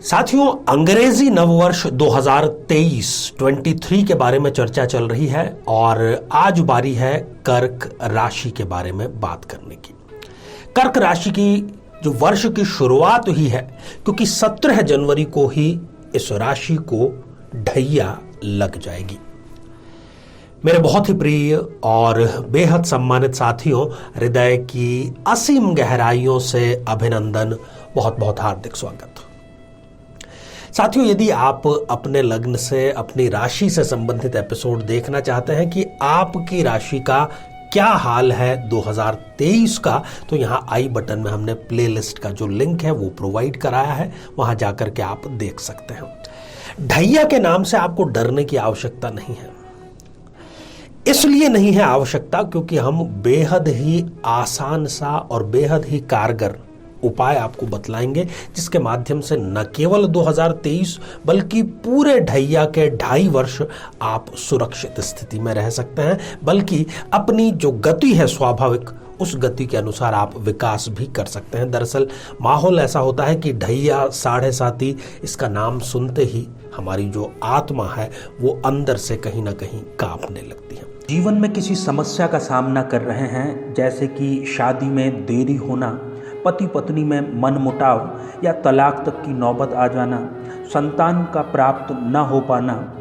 साथियों, अंग्रेजी नववर्ष 2023 के बारे में चर्चा चल रही है और आज बारी है कर्क राशि के बारे में बात करने की। कर्क राशि की जो वर्ष की शुरुआत हुई है, क्योंकि 17 जनवरी को ही इस राशि को ढैया लग जाएगी। मेरे बहुत ही प्रिय और बेहद सम्मानित साथियों, हृदय की असीम गहराइयों से अभिनंदन, बहुत बहुत हार्दिक स्वागत। साथियों, यदि आप अपने लग्न से, अपनी राशि से संबंधित एपिसोड देखना चाहते हैं कि आपकी राशि का क्या हाल है 2023 का, तो यहां आई बटन में हमने प्लेलिस्ट का जो लिंक है वो प्रोवाइड कराया है, वहां जाकर के आप देख सकते हैं। ढैया के नाम से आपको डरने की आवश्यकता नहीं है। इसलिए नहीं है आवश्यकता क्योंकि हम बेहद ही आसान सा और बेहद ही कारगर उपाय आपको बतलाएंगे, जिसके माध्यम से न केवल 2023 बल्कि पूरे ढैया के 2.5 वर्ष आप सुरक्षित स्थिति में रह सकते हैं, बल्कि अपनी जो गति है स्वाभाविक, उस गति के अनुसार आप विकास भी कर सकते हैं। दरअसल माहौल ऐसा होता है कि ढैया 7.5 इसका नाम सुनते ही हमारी जो आत्मा है वो अंदर से कहीं ना कहीं कांपने लगती है। जीवन में किसी समस्या का सामना कर रहे हैं, जैसे कि शादी में देरी होना, पति पत्नी में मनमुटाव या तलाक तक की नौबत आ जाना, संतान का प्राप्त न हो पाना,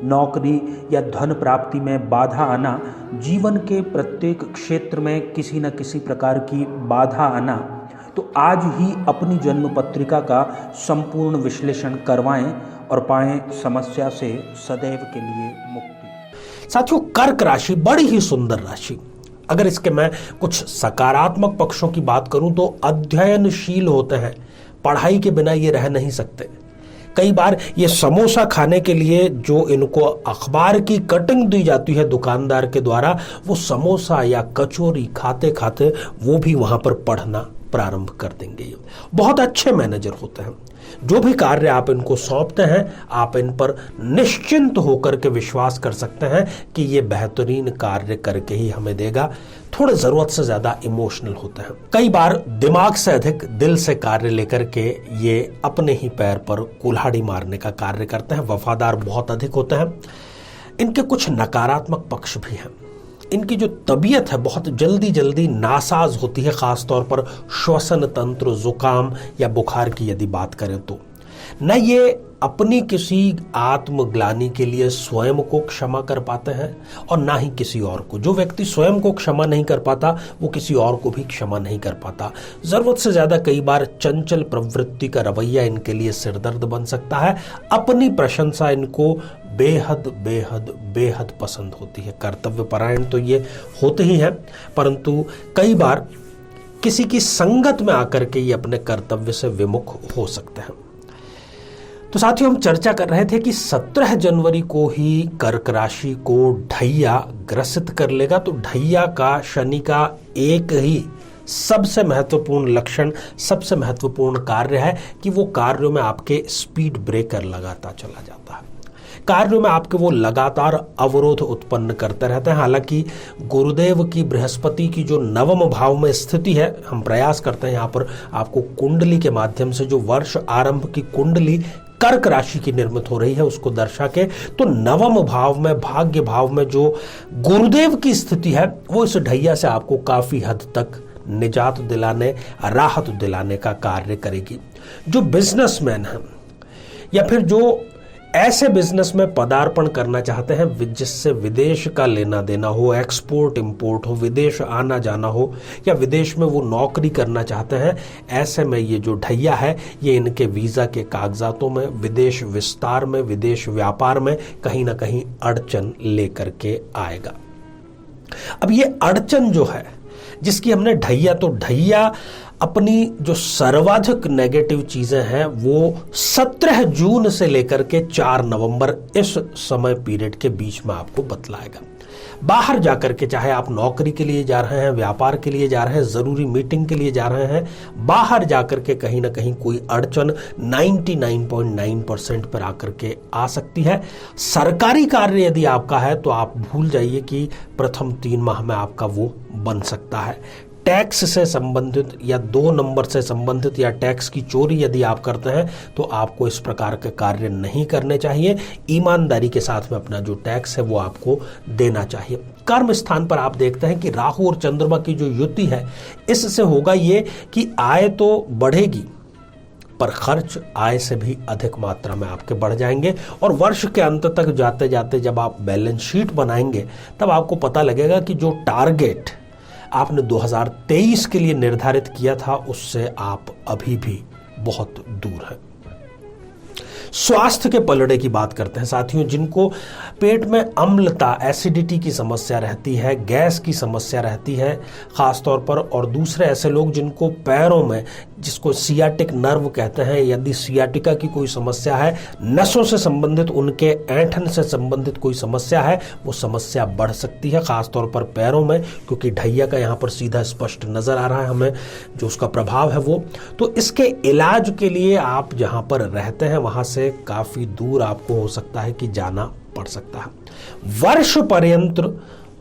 नौकरी या धन प्राप्ति में बाधा आना, जीवन के प्रत्येक क्षेत्र में किसी न किसी प्रकार की बाधा आना, तो आज ही अपनी जन्म पत्रिका का संपूर्ण विश्लेषण करवाएं और पाएं समस्या से सदैव के लिए मुक्ति। साथियों, कर्क राशि बड़ी ही सुंदर राशि। अगर इसके मैं कुछ सकारात्मक पक्षों की बात करूं तो अध्ययनशील होते हैं, पढ़ाई के बिना ये रह नहीं सकते। कई बार ये समोसा खाने के लिए जो इनको अखबार की कटिंग दी जाती है दुकानदार के द्वारा, वो समोसा या कचौरी खाते खाते वो भी वहां पर पढ़ना प्रारंभ कर देंगे। बहुत अच्छे मैनेजर होते हैं। जो भी कार्य आप इनको सौंपते हैं, आप इन पर निश्चिंत होकर के विश्वास कर सकते हैं कि ये बेहतरीन कार्य करके ही हमें देगा। थोड़े जरूरत से ज्यादा इमोशनल होते हैं। कई बार दिमाग से अधिक दिल से कार्य लेकर के ये अपने ही पैर पर कुल्हाड़ी मारने का कार्य करते हैं। वफादार बहुत अधिक होते हैं। इनके कुछ नकारात्मक पक्ष भी हैं। इनकी जो तबीयत है बहुत जल्दी जल्दी नासाज होती है, खासतौर पर श्वसन तंत्र, जुकाम या बुखार की यदि बात करें तो। न ये अपनी किसी आत्मग्लानि के लिए स्वयं को क्षमा कर पाते हैं और ना ही किसी और को। जो व्यक्ति स्वयं को क्षमा नहीं कर पाता वो किसी और को भी क्षमा नहीं कर पाता। जरूरत से ज्यादा कई बार चंचल प्रवृत्ति का रवैया इनके लिए सिरदर्द बन सकता है। अपनी प्रशंसा इनको बेहद बेहद बेहद पसंद होती है। कर्तव्य परायण तो ये होते ही हैं, परंतु कई बार किसी की संगत में आकर के ये अपने कर्तव्य से विमुख हो सकते हैं। तो साथियों, हम चर्चा कर रहे थे कि 17 जनवरी को ही कर्क राशि को ढैया ग्रसित कर लेगा। तो ढैया का, शनि का एक ही सबसे महत्वपूर्ण लक्षण, सबसे महत्वपूर्ण कार्य है कि वो कार्यों में आपके स्पीड ब्रेकर लगाता चला जाता है। कार्यों में आपके वो लगातार अवरोध उत्पन्न करते रहते हैं। हालांकि गुरुदेव की, बृहस्पति की जो नवम भाव में स्थिति है, हम प्रयास करते हैं यहाँ पर आपको कुंडली के माध्यम से जो वर्ष आरंभ की कुंडली कर्क राशि की निर्मित हो रही है उसको दर्शा के, तो नवम भाव में, भाग्य भाव में जो गुरुदेव की स्थिति है वो इस ढैया से आपको काफी हद तक निजात दिलाने, राहत दिलाने का कार्य करेगी। जो बिजनेसमैन हैं या फिर जो ऐसे बिजनेस में पदार्पण करना चाहते हैं जिससे विदेश का लेना देना हो, एक्सपोर्ट इंपोर्ट हो, विदेश आना जाना हो, या विदेश में वो नौकरी करना चाहते हैं, ऐसे में ये जो ढैया है ये इनके वीजा के कागजातों में, विदेश विस्तार में, विदेश व्यापार में कहीं ना कहीं अड़चन लेकर के आएगा। अब ये अड़चन जो है जिसकी हमने ढैया, तो ढैया अपनी जो सर्वाधिक नेगेटिव चीजें हैं वो 17 जून से लेकर के 4 नवंबर इस समय पीरियड के बीच में आपको बतलाएगा। बाहर जाकर के, चाहे आप नौकरी के लिए जा रहे हैं, व्यापार के लिए जा रहे हैं, जरूरी मीटिंग के लिए जा रहे हैं, बाहर जाकर के कहीं ना कहीं कोई अड़चन 99.9% पर आकर के आ सकती है। सरकारी कार्य यदि आपका है तो आप भूल जाइए कि प्रथम 3 माह में आपका वो बन सकता है। टैक्स से संबंधित या 2 नंबर से संबंधित या टैक्स की चोरी यदि आप करते हैं तो आपको इस प्रकार के कार्य नहीं करने चाहिए। ईमानदारी के साथ में अपना जो टैक्स है वो आपको देना चाहिए। कर्म स्थान पर आप देखते हैं कि राहु और चंद्रमा की जो युति है, इससे होगा ये कि आय तो बढ़ेगी पर खर्च आय से भी अधिक मात्रा में आपके बढ़ जाएंगे। और वर्ष के अंत तक जाते जाते जब आप बैलेंस शीट बनाएंगे तब आपको पता लगेगा कि जो टारगेट आपने 2023 के लिए निर्धारित किया था उससे आप अभी भी बहुत दूर हैं। स्वास्थ्य के पलड़े की बात करते हैं साथियों। जिनको पेट में अम्लता, एसिडिटी की समस्या रहती है, गैस की समस्या रहती है खास तौर पर, और दूसरे ऐसे लोग जिनको पैरों में, जिसको सियाटिक नर्व कहते हैं, यदि सियाटिका की कोई समस्या है, नसों से संबंधित, उनके ऐंठन से संबंधित कोई समस्या है, वो समस्या बढ़ सकती है खास तौर पर पैरों में, क्योंकि ढैया का यहाँ पर सीधा स्पष्ट नजर आ रहा है हमें जो उसका प्रभाव है वो। तो इसके इलाज के लिए आप जहाँ पर रहते हैं वहां से काफी दूर आपको हो सकता है कि जाना पड़ सकता है। वर्ष पर्यंत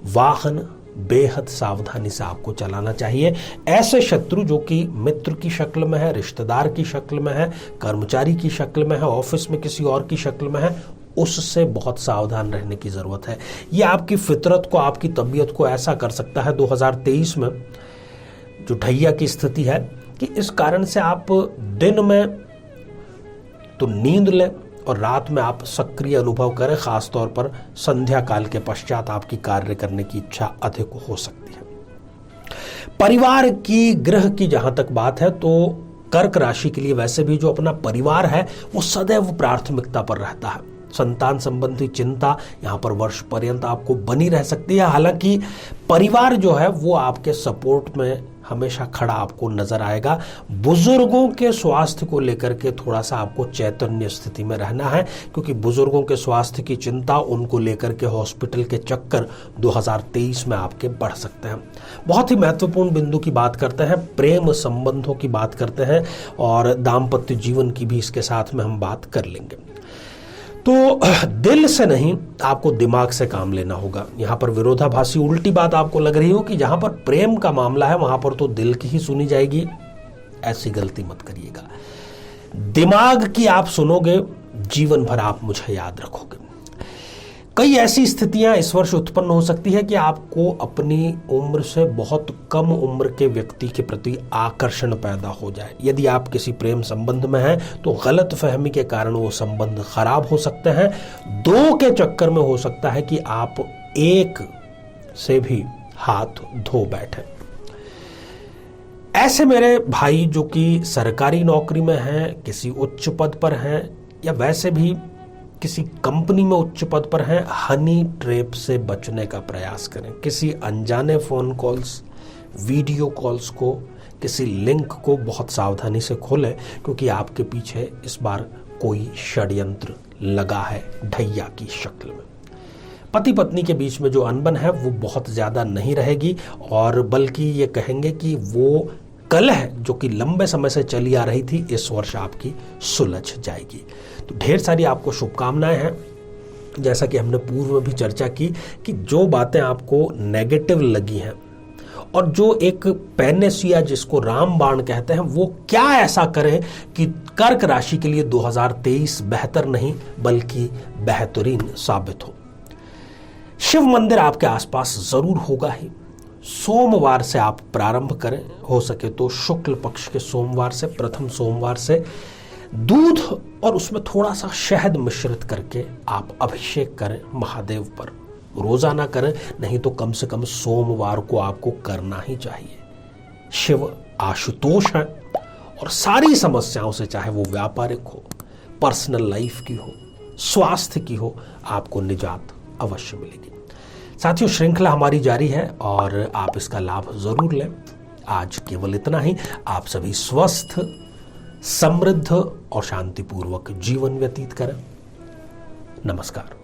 वाहन बेहद सावधानी से आपको चलाना चाहिए। ऐसे शत्रु जो कि मित्र की शक्ल में है, रिश्तेदार की शक्ल में है, कर्मचारी की शक्ल में है, ऑफिस में किसी और की शक्ल में है, उससे बहुत सावधान रहने की जरूरत है। यह आपकी फितरत को, आपकी तबीयत को ऐसा कर सकता है 2023 में जो ढैया की स्थिति है कि इस कारण से आप दिन में तो नींद लें और रात में आप सक्रिय अनुभव करें। खास तौर पर संध्या काल के पश्चात आपकी कार्य करने की इच्छा अधिक हो सकती है। परिवार की, गृह की जहां तक बात है तो कर्क राशि के लिए वैसे भी जो अपना परिवार है वो सदैव प्राथमिकता पर रहता है। संतान संबंधी चिंता यहां पर वर्ष पर्यंत आपको बनी रह सकती है। हालांकि परिवार जो है वो आपके सपोर्ट में हमेशा खड़ा आपको नजर आएगा। बुजुर्गों के स्वास्थ्य को लेकर के थोड़ा सा आपको चैतन्य स्थिति में रहना है, क्योंकि बुजुर्गों के स्वास्थ्य की चिंता, उनको लेकर के हॉस्पिटल के चक्कर 2023 में आपके बढ़ सकते हैं। बहुत ही महत्वपूर्ण बिंदु की बात करते हैं, प्रेम संबंधों की बात करते हैं और दाम्पत्य जीवन की भी इसके साथ में हम बात कर लेंगे। तो दिल से नहीं, आपको दिमाग से काम लेना होगा। यहां पर विरोधाभासी उल्टी बात आपको लग रही हो कि जहां पर प्रेम का मामला है वहां पर तो दिल की ही सुनी जाएगी, ऐसी गलती मत करिएगा। दिमाग की आप सुनोगे, जीवन भर आप मुझे याद रखोगे। कई ऐसी स्थितियां इस वर्ष उत्पन्न हो सकती है कि आपको अपनी उम्र से बहुत कम उम्र के व्यक्ति के प्रति आकर्षण पैदा हो जाए। यदि आप किसी प्रेम संबंध में हैं तो गलत फहमी के कारण वो संबंध खराब हो सकते हैं। 2 के चक्कर में हो सकता है कि आप 1 से भी हाथ धो बैठे। ऐसे मेरे भाई जो कि सरकारी नौकरी में हैं, किसी उच्च पद पर हैं, या वैसे भी किसी कंपनी में उच्च पद पर हैं, हनी ट्रैप से बचने का प्रयास करें। किसी अनजाने फोन कॉल्स, वीडियो कॉल्स को, किसी लिंक को बहुत सावधानी से खोलें, क्योंकि आपके पीछे इस बार कोई षड्यंत्र लगा है ढैया की शक्ल में। पति पत्नी के बीच में जो अनबन है वो बहुत ज्यादा नहीं रहेगी, और बल्कि ये कहेंगे कि वो कलह जो कि लंबे समय से चली आ रही थी इस वर्ष आपकी सुलझ जाएगी। तो ढेर सारी आपको शुभकामनाएं हैं। जैसा कि हमने पूर्व में भी चर्चा की कि जो बातें आपको नेगेटिव लगी हैं और जो एक पैनेसिया जिसको रामबाण कहते हैं, वो क्या ऐसा करें कि कर्क राशि के लिए 2023 बेहतर नहीं बल्कि बेहतरीन साबित हो। शिव मंदिर आपके आसपास जरूर होगा ही। सोमवार से आप प्रारंभ करें, हो सके तो शुक्ल पक्ष के सोमवार से, प्रथम सोमवार से दूध और उसमें थोड़ा सा शहद मिश्रित करके आप अभिषेक करें महादेव पर। रोजाना करें, नहीं तो कम से कम सोमवार को आपको करना ही चाहिए। शिव आशुतोष है और सारी समस्याओं से, चाहे वो व्यापारिक हो, पर्सनल लाइफ की हो, स्वास्थ्य की हो, आपको निजात अवश्य मिलेगी। साथियों, श्रृंखला हमारी जारी है और आप इसका लाभ जरूर लें। आज केवल इतना ही। आप सभी स्वस्थ, समृद्ध और शांतिपूर्वक जीवन व्यतीत करें। नमस्कार।